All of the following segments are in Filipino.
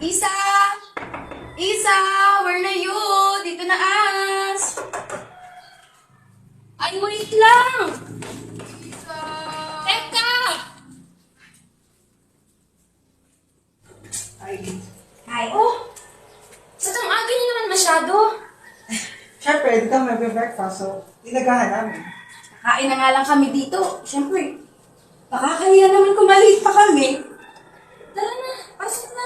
Isa! Isa! Where na you? Dito na as! Ay, wait lang! Isa! Teka! Hi. Oh! Sa tang aga niyo naman masyado. Siyempre, di ka mag-breakfast, so inagahan namin. Kain na nga lang kami dito. Siyempre, nakakahiya naman kung maliit pa kami. Tara na, pasok na.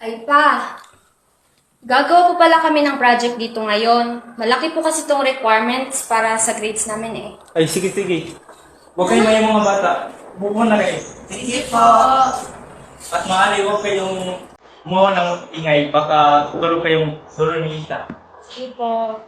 Ay pa, gagawa po pala kami ng project dito ngayon. Malaki po kasi itong requirements para sa grades namin eh. Ay, sige, sige. Huwag kayo may mga bata. Buko na kayo. Sige po. At maaari, huwag kayong umuha ng ingay. Baka turo kayong turo ni Ita. Sige po.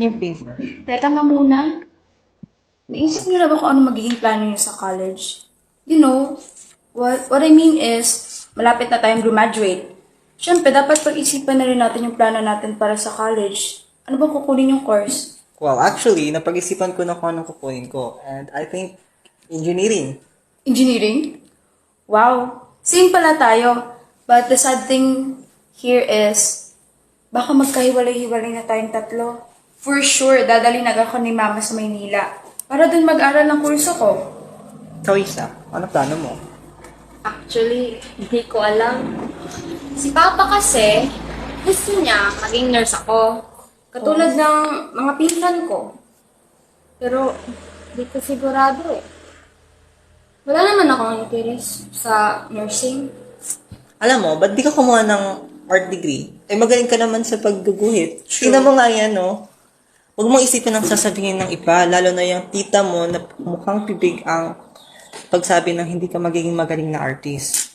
New paper. Teka nga muna. Naisip niyo na ba kung ano magiging plano niyo sa college? You know, what I mean is, malapit na tayong graduate. Siyempre, dapat pag-isipan na rin natin yung plano natin para sa college. Ano ba kukunin yung course? Well, actually, napag-isipan ko na kung anong kukunin ko. And I think, engineering. Engineering? Wow! Same pala tayo. But the sad thing here is, baka magkahiwalay-hiwalay na tayong tatlo. For sure, dadalhin agad ako ni Mama sa Maynila. Para dun mag-aral ng kurso ko. Ikaw, Isa, ano plano mo? Actually, hindi ko alam. Si Papa kasi, gusto niya maging nurse ako. Katulad ng mga pinsan ko. Pero, hindi ko sigurado eh. Wala naman akong interest sa nursing. Alam mo, ba't di ka kumuha ng art degree? Eh, magaling ka naman sa pagguguhit. Tingnan mo nga yan, no? Huwag mong isipin ang sasabihin ng iba, lalo na yung tita mo na mukhang pibig ang pagsabi ng hindi ka magiging magaling na artist.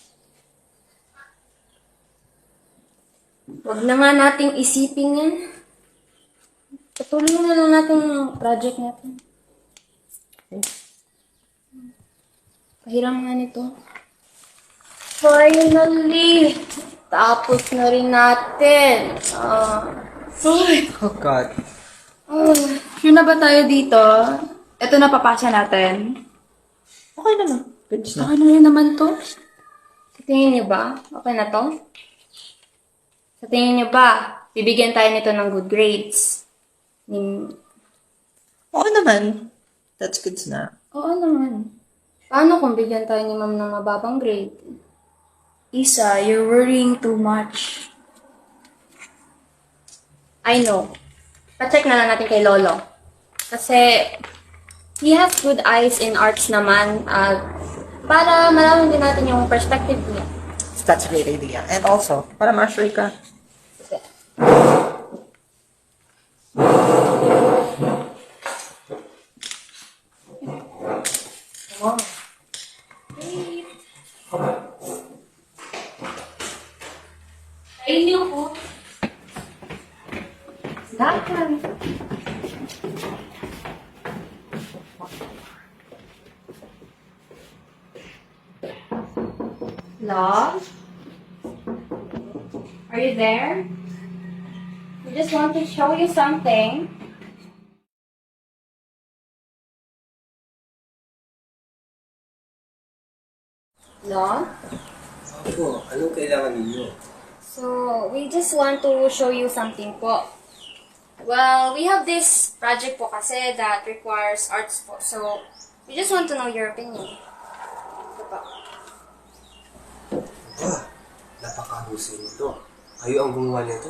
Huwag na nga nating isipin yan. Patuloy na lang natin yung project natin. Pahiram nga nito. Finally! Tapos na rin natin. Oh, God. Sure na ba tayo dito? Ito na papasya natin. Okay naman. Goods na. Baka na rin naman to. Sa tingin niyo ba? Okay na to? Sa tingin niyo ba? Bibigyan tayo nito ng good grades. Oo naman. That's goods na. Oo naman. Paano kung bigyan tayo ni ma'am ng mababang grade? Isa, you're worrying too much. I know. Pa-check na lang natin kay Lolo. Kasi, he has good eyes in arts naman. Para malaman din natin yung perspective niya. That's a great idea. And also, para ma-sure ka. Ayun niyo po. Dakan. Love? Are you there? We just want to show you something. Love? Opo, anong kailangan ninyo? So, we just want to show you something po. Well, we have this project po kasi that requires arts po. So, we just want to know your opinion. Ito po. Napakahusay nito. Kayo ang gumawa nito?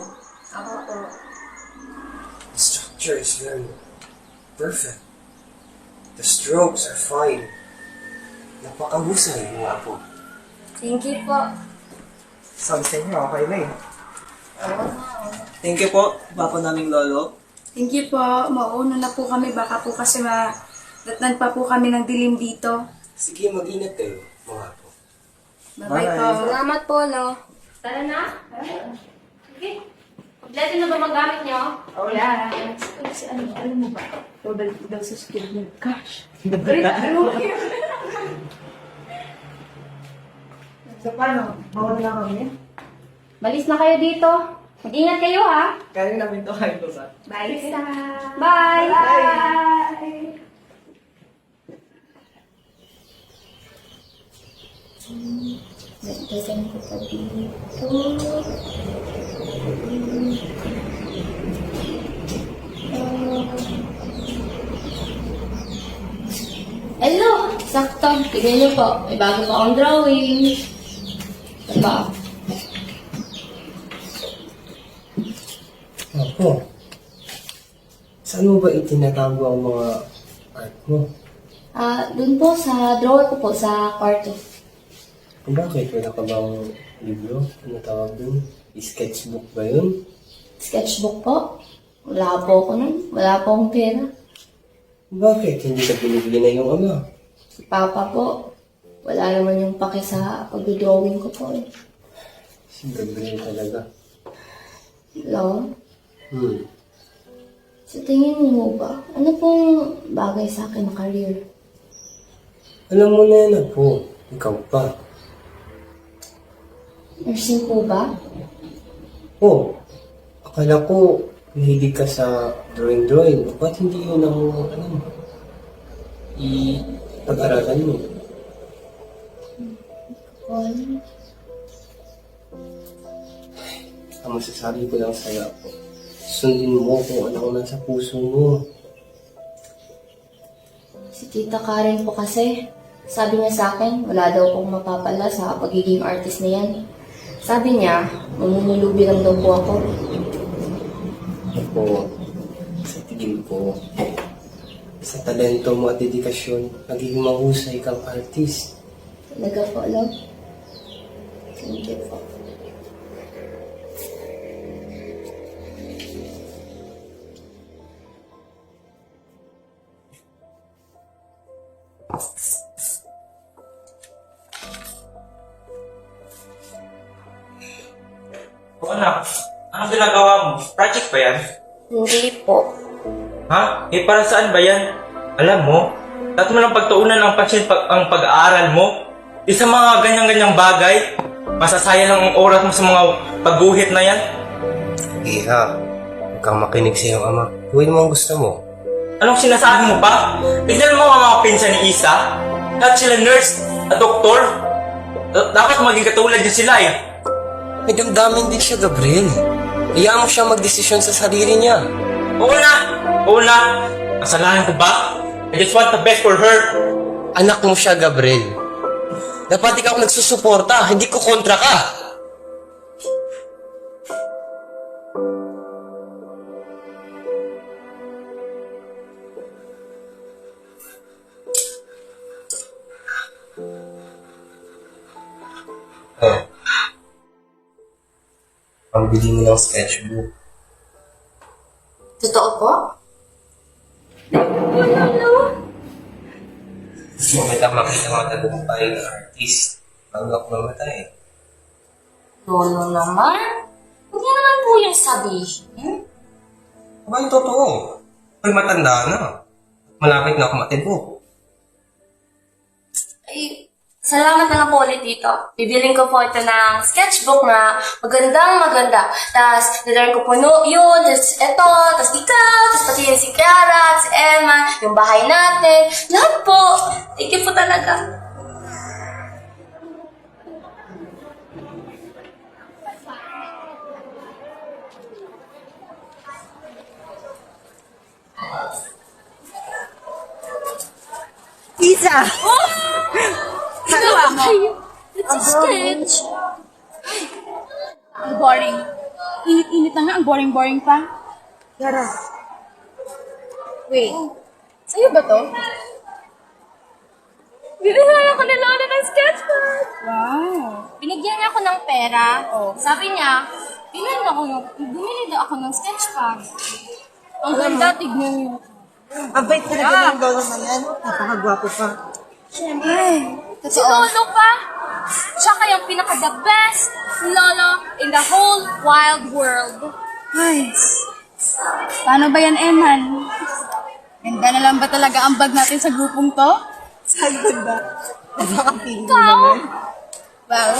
Ako po. The structure is very Perfect. The strokes are fine. Napakahusay mo ako. Thank you po. Sabi sa inyo, okay na eh. Thank you po, bako naming lolo. Thank you po. Mauna na po kami. Baka po kasi datnan pa po kami ng dilim dito. Sige, mag-ingat kayo, mga apo. Bye-bye Bye. po. Salamat po, lo. Tara na. Sige. Kompleto na ba magamit niyo? Oh, yeah. Kasi alam mo ba? Babalik daw sa school ng cash. So, paano? Mauna na kami? Malis na kayo dito. Mag-ingat kayo, ha? Kaya namin to kayo ba? Bye, Lisa. Bye! Bye! Dagdagan ko pa dito. Hello! Sakto. Tignan niyo po. May bago pa akong drawing. Diba? Apo, saan mo ba itinatago ang mga art mo? Doon po sa drawer ko po sa kwarto. Bakit? Wala ka bang libro? Ano tawag dun? Sketchbook ba yun? Sketchbook po. Wala po ako nun. Wala po akong pera. Bakit? Hindi ka binibili na yung ama? Si Papa po. Wala naman yung paki sa pag-drawing ko po eh. Si Gabriel talaga. Lo, Hmm. sa tingin mo ba, ano pong bagay sa akin na career? Alam mo na yan, Apo. Ikaw pa. Nursing po ba? Oh, akala ko mahilig ka sa drawing-drawing. Ba't hindi yun ang, pag-aralan mo? Well, Ang masasabi ko lang sa'yo, Apo. Sundin mo kung ano ang nasa puso mo. si Tita Karen po kasi, sabi niya sa akin, wala daw akong mapapala sa pagiging artist na yan. Sabi niya, manunulubi lang daw po ako. Ako, sa tingin ko, sa talento mo at dedikasyon, nagiging mahusay kang artist. Talaga po, love. Thank you po. O anak, anong ginagawa mo? Project ba yan? Hindi po. Ha? Eh, para saan ba yan? Alam mo, dapat mo lang pagtuunan ang pansin ang pag-aaral mo. Isa mga ganyang-ganyang bagay, masasayang lang ang oras mo sa mga pagguhit na yan. Iha, huwag kang makinig sa iyong ama. Gawin mo ang gusto mo. Anong sinasabi mo pa? Tignan mo ang mga pinsan ni Isa. Lahat sila nurse at doktor. Dapat maging katulad niya sila eh. May damdamin din siya, Gabriel. Iyaan mo siya magdesisyon sa sarili niya. Oo na! Oo na! Kasalanan ko ba? I just want the best for her. Anak mo siya, Gabriel. Dapat ikaw nagsusuporta, hindi ko kontra ka. Oh. Ang bili mo ng sketchbook. Totoo po? Gusto mo kita makita mga tagumpay ng artist bago ako mamatay. Lolo naman? Hindi naman po yung sabihin. Aba yung totoo. Ay matanda na. Malapit na ako matibok. Ay, salamat na lang po ulit dito. Bibiling ko po ito ng sketchbook na magandang-maganda. Tapos, nilarin ko po yun, tapos ito, tapos ikaw, tapos pati yung si Kiara, si Emma, yung bahay natin. Lahat po. Thank you po talaga. Isa! Nagawa mo? It's a sketch. Ang boring. Init-init na nga. Ang boring-boring pa. Yara. Wait. Sa'yo ba to? Binigyan ako ni Lola ng sketchpad. Wow. Binigyan niya ako ng pera. Sabi niya, bumili daw ako ng sketchpad. Ang ganda, tignan niyo. Mabait talaga ng lolo na yan. Napakagwapo pa. Si Lolo pa. Siya kayang pinaka-the best lolo in the whole wild world. Ay. Paano ba yan, Eman? Ganda na lang ba talaga ang bag natin sa grupong to? Sagod ba? Napaka-feeling Ikaw? naman. Well,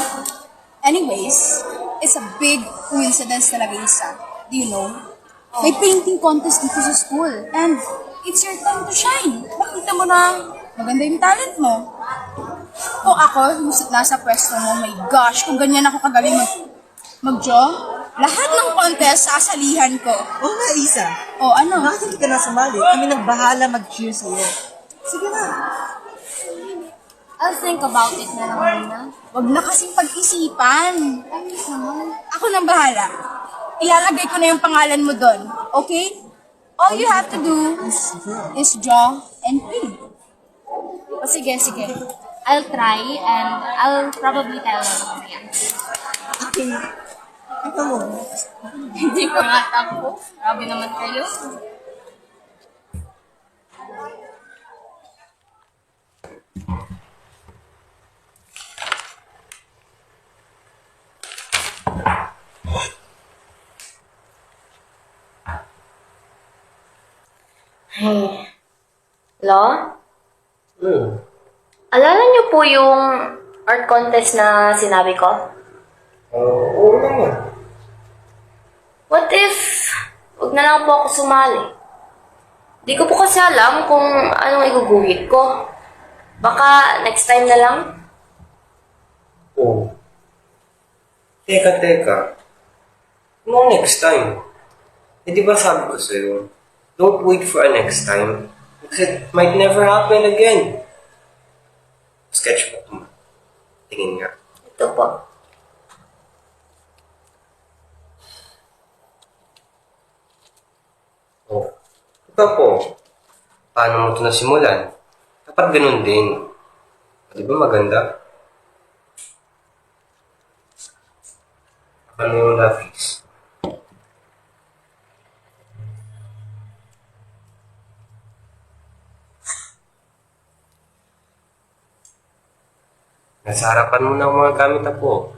anyways, it's a big coincidence talaga, Isa. Do you know? May painting contest dito sa school. And it's your time to shine. Makita mo na maganda yung talent mo. Kung ako, yung nasa pwesto mo, my gosh, kung ganyan ako kagaling mag-draw, lahat ng contest sasalihan ko. Oo nga, Isa. O ano? Bakit hindi ka na sumali? Kami nagbahala mag-cheer sa'yo. Sige na. I'll think about it na lang muna. Huwag na kasing pag-isipan. Ako nang bahala. Ilalagay ko na yung pangalan mo doon. Okay? All you have to do is draw and paint. O sige, sige. I'll try and I'll probably tell her mamaya. Okay. Ito mo. Hindi ko nga takbo. Grabe naman kayo. Hey. Lo? Alala niyo po yung art contest na sinabi ko? Oo naman. What if, wag na lang po ako sumali? Di ko po kasi alam kung anong iguguhit ko. Baka next time na lang? Oo. Teka. Ano next time? Eh di ba sabi ko sa'yo, don't wait for a next time. Because it might never happen again. Sketch mo. Tingin nga. Ito po. Oh. Ikaw po, paano mo ito nasimulan? Dapat ganun din. Di ba maganda? Ano yung lapis? Nasa harapan mo na ang mga gamit na po.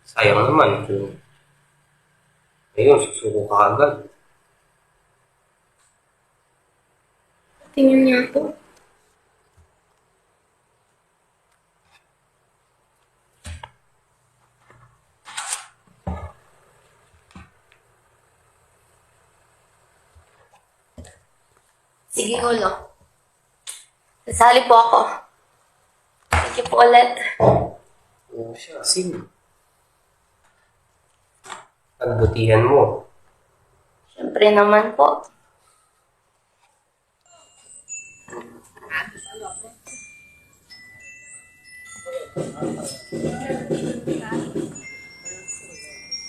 Sayang naman kung ayun, susuko ka agad. Tingnan niya po. Sige, Lolo. Sasali po ako. Thank you po ulit. Oo siya, sige. Pagbutihan mo. Siyempre naman po.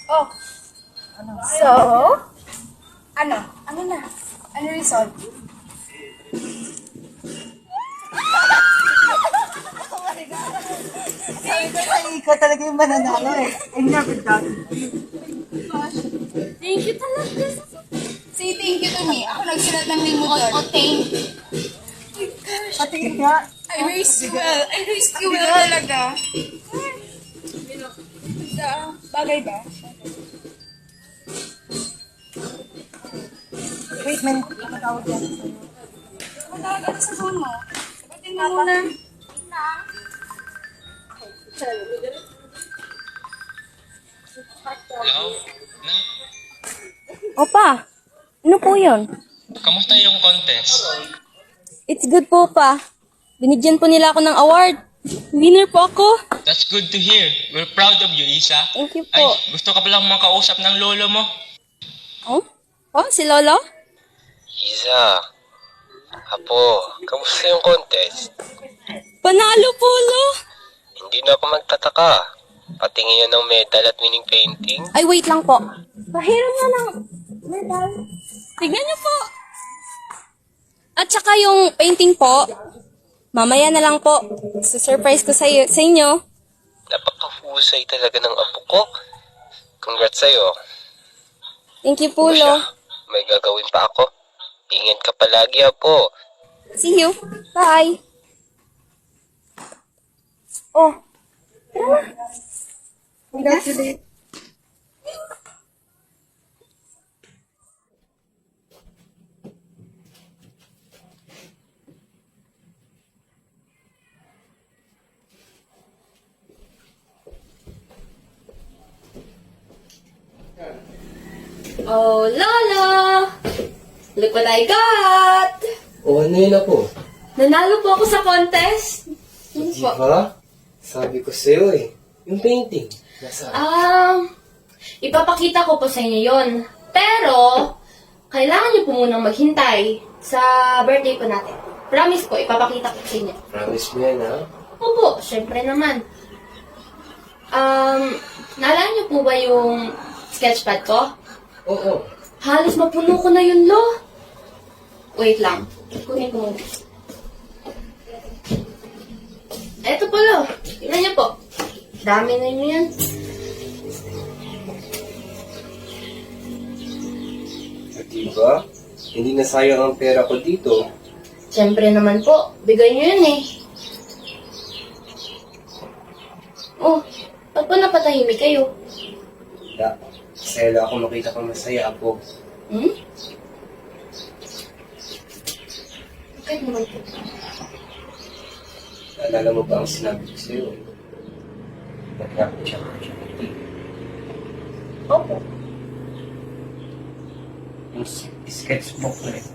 Oh. So? Ano? Ano na? Ano result? Ikaw talaga yung mananalo eh. I never doubted. Thank you talaga. Say thank you to me. Ako nagsulat ng name mo doon. Oh, thank you. Patingin nga. I raised you well. I raised you well talaga. Bagay ba? Wait, man. Nakatawag yan sa'yo. Matawag ako sa phone mo. Sabatin mo muna. Hello? Nak, Opa, ano po yun? kamusta yung contest? It's good po, pa. Binigyan po nila ako ng award. Winner po ako. That's good to hear. We're proud of you, Isa. Thank you Ay, po. gusto ka palang makausap ng lolo mo. Oh? Oh, si Lolo? Isa. Apo, kamusta yung contest? Panalo po, Lo. Hindi na ako magtataka. Patingin yan ng medal at winning painting. Ay, wait lang po. Pahiram na ng medal. Tignan niyo po. At saka yung painting po, mamaya na lang po. Surprise ko sa inyo. Napakahusay talaga ng apo ko. Congrats sa'yo. Thank you Ano po, siya? Lo. May gagawin pa ako. Ingat ka palagi, apo. See you. Bye. Oh, tara na. Congratulations. Oh, Lola! Look what I got! O, ano yun, apo? Nanalo po ako sa contest. Ano po? Diba? Sabi ko sa'yo eh. Yung painting. Nasaan? Ipapakita ko po sa inyo yon. Pero, kailangan niyo po munang maghintay sa birthday po natin. Promise po, ipapakita ko sa inyo. Promise mo yan, ha? Opo, syempre naman. Naalala niyo po ba yung sketchpad ko? Oo. Halos mapuno ko na yun, Lo. Wait lang. Kunin ko muna. Eto po, Lo. Tingnan niyo po. Dami na yun yan. At diba? Hindi na sayang ang pera ko dito. Siyempre naman po. Bigay niyo yun eh. Oh, ba't po napatahimik kayo? Da, masaya lang ako makita kang masaya, apo. Hmm? Bakit naman po? Naalala mo ba ang sinabi ko sa'yo? Nag-rapid siya ng opportunity. Opo. Yung sketchbook na ito.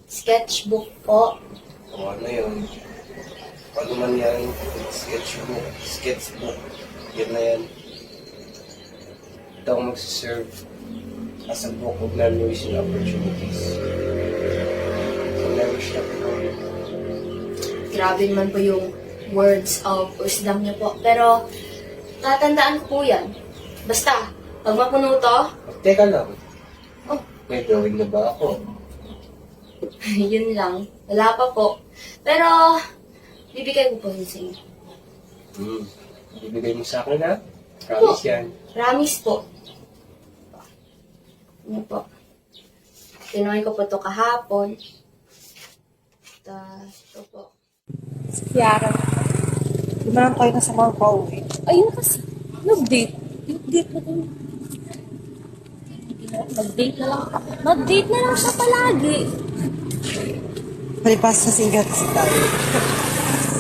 Sketchbook po. O ano yun? Ano man yan, sketchbook, yan na yan. Ito ako magsiserve as a book of memories and opportunities. So never stop growing. Grabe naman po yung words of wisdom niyo po. Pero, tatandaan ko po yan. Basta, pag mapuno to, Teka lang, oh, may drawing na ba ako? yun lang. Wala pa po. Pero, bibigay ko po yun sa inyo. Ibigay mo sa akin, ha? Promise yan. Promise po. Ano po? Tinuloy ko po to kahapon. Tapos, ito po. Yara. Di ba lang tayo na sa mga pauwi? Ayun kasi. Nag-date. Nag-date na kami. Mag-date na lang. Mag-date na lang siya palagi. Palipas sa sigat kasi tayo.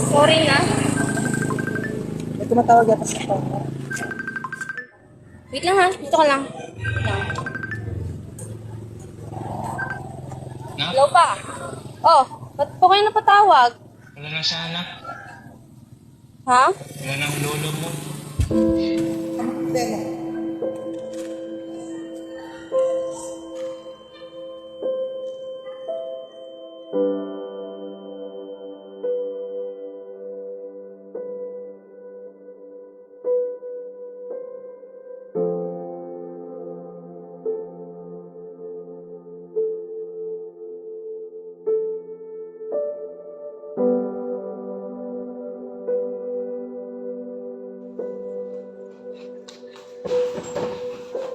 Sorry na. May tumatawag yata sa phone. Wait lang ha. Dito ka lang. Wait lang. Hello pa. Oh, ba't po kayo napatawag? Wala na siya, anak. Ha? Wala na ang lolo mo. Demo.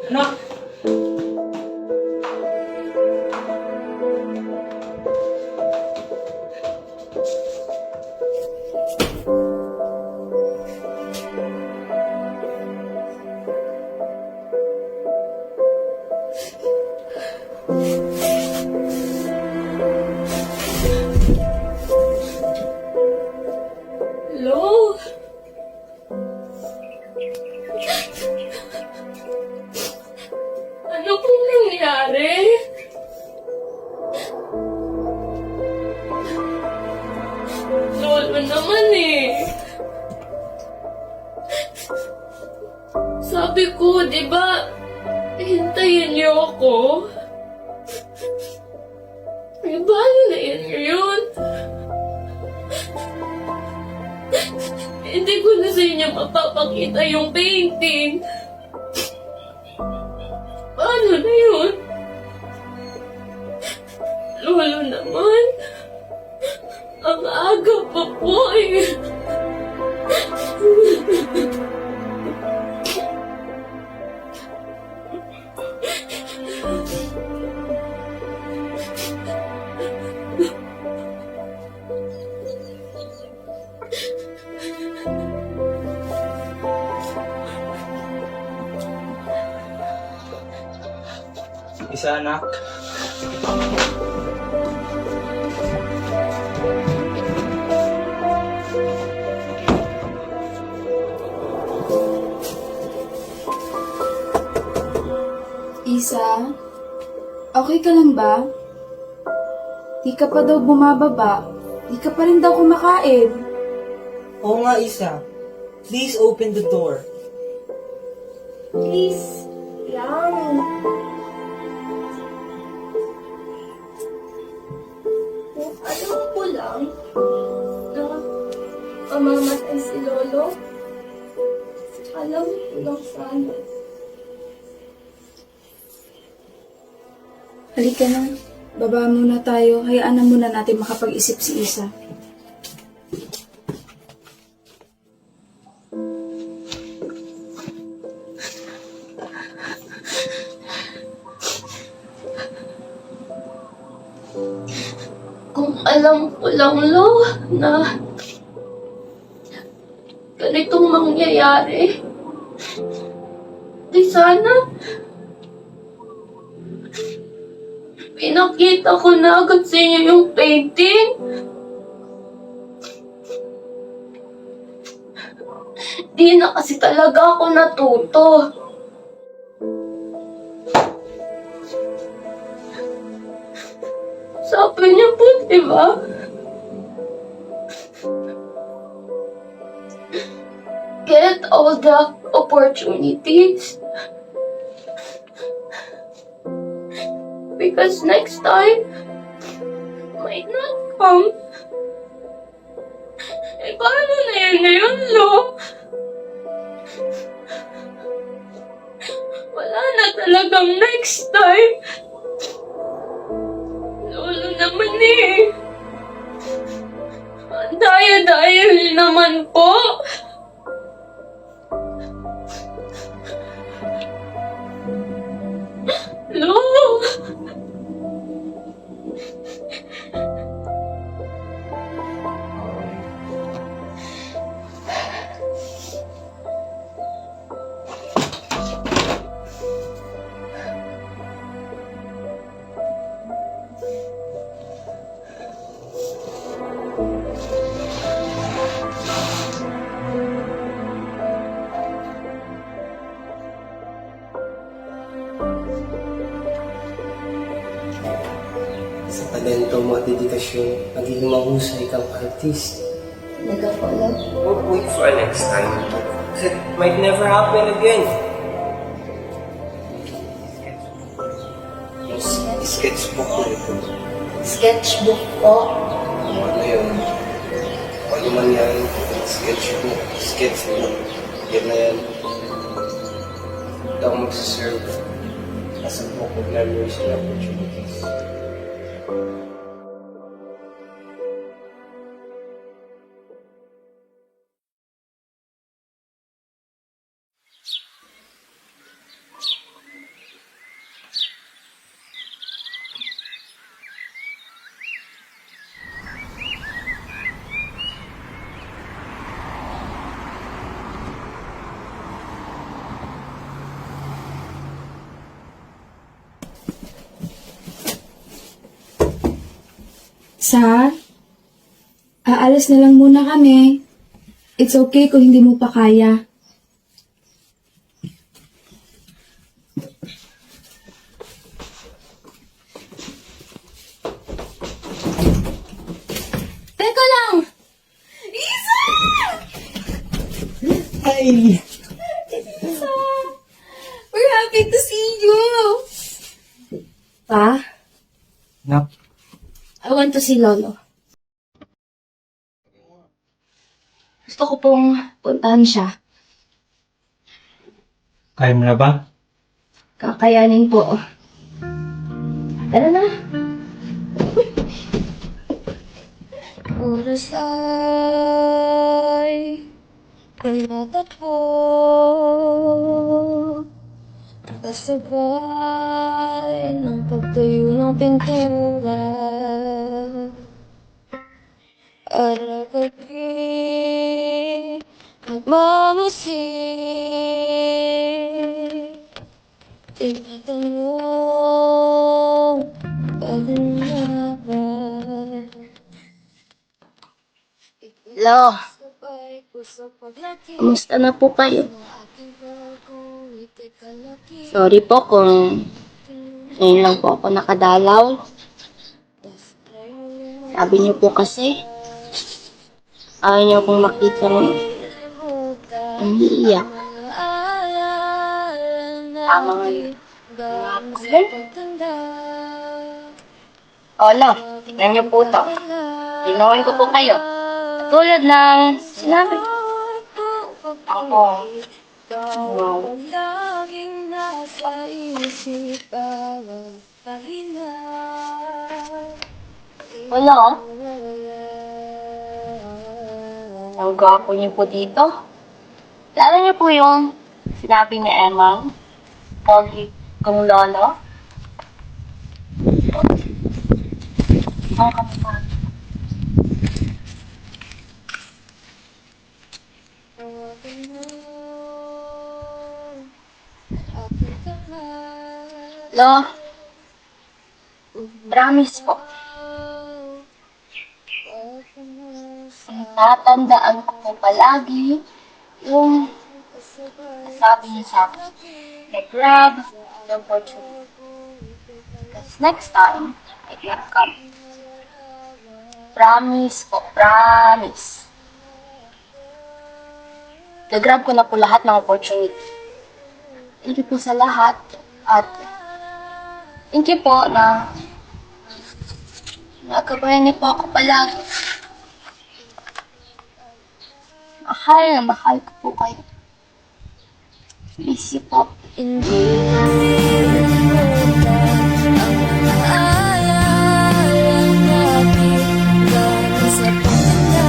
Anak! Hello? Ano pong nangyari? Lolo naman eh. Sabi ko, di ba, hintayin niyo ako? Eh, paano na yun? Hindi ko na sa inyo mapapakita yung painting. Paano na yun? Lolo naman. papa ko eh. Isa, anak. Isa, okay ka lang ba? Di ka pa daw bumababa. Di ka pa rin daw kumakain. Oo nga, Isa. Please open the door. Please, lang. Alam ko lang na mamamatay si Lolo. Alam ko lang sana. Halika na. Baba muna tayo. Hayaan na muna natin makapag-isip si Isa. Kung alam ko lang, Lo, na ganitong mangyayari, di sana pinakita ko na agad sa inyo yung painting. Di na kasi talaga ako natuto. Sabi niya po, di ba? Get all the opportunities. Because next time might not come. Eh, paano na yun ngayon, Lo? Wala na talagang next time. Lolo naman eh. Ang daya-daya naman po. Lo. Sa talento mo at dedikasyon, magiging mahusay kang artist. Nagkapala. Don't wait for a next time. Kasi it might never happen again. Yung sketchbook ko ito. Sketchbook po. Ano yun? Ano man yan? Sketchbook. Yan na yan. Ito ako magsaserve as a book of memories and opportunities. Sa, aalis na lang muna kami. It's okay kung hindi mo pa kaya. Teka lang! Isa! Hi! Isa! We're happy to see you! Pa, Nak, I want to see Lolo. Gusto ko pong puntahan siya. kaya mo na ba? Kakayanin po. Tara na. Oras oras ay kumatakbo kasabay ng pagtayo ng pintura at gabi nagmamasid tinatanong bakit nga ba Hello, kumusta na po kayo? Sorry po kung ngayon lang po ako nakadalaw. Sabi niyo po kasi, ayaw niyo pong makita ng umiiyak. Tama nga yun. Olo, tignan niyo po ito. Tinawin ko po kayo. Tulad ng sinabi ko. Ako. Wow. laging nasa isip bawat pahina. Wala oh. Ang gwapo niyo po dito. Lalo niyo po yung sinabi ni Emma. Pogi kong lolo. Ang kamukha. Lo, promise po. Tatandaan ko po palagi yung sabi niyo sa akin. Grab the opportunity. Because next time, it will come. Promise po, promise. Gagrab ko na po lahat ng opportunity. Thank you po sa lahat. At thank you po na nakabayan niyo po ako palagi. Mahal na mahal ko po kayo. Miss you po. Hindi nalilimutan ang mga alaala natin galing sa pagtanda.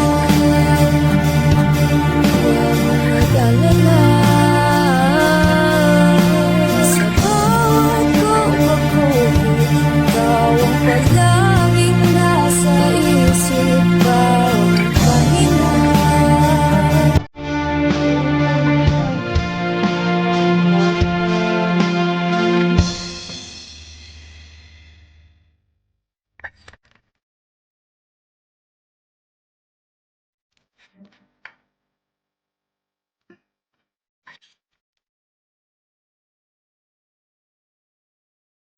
Huwag mag-alala. Sa bawat kumapugit, ikaw ang palaging nasa isip bawat pahinga.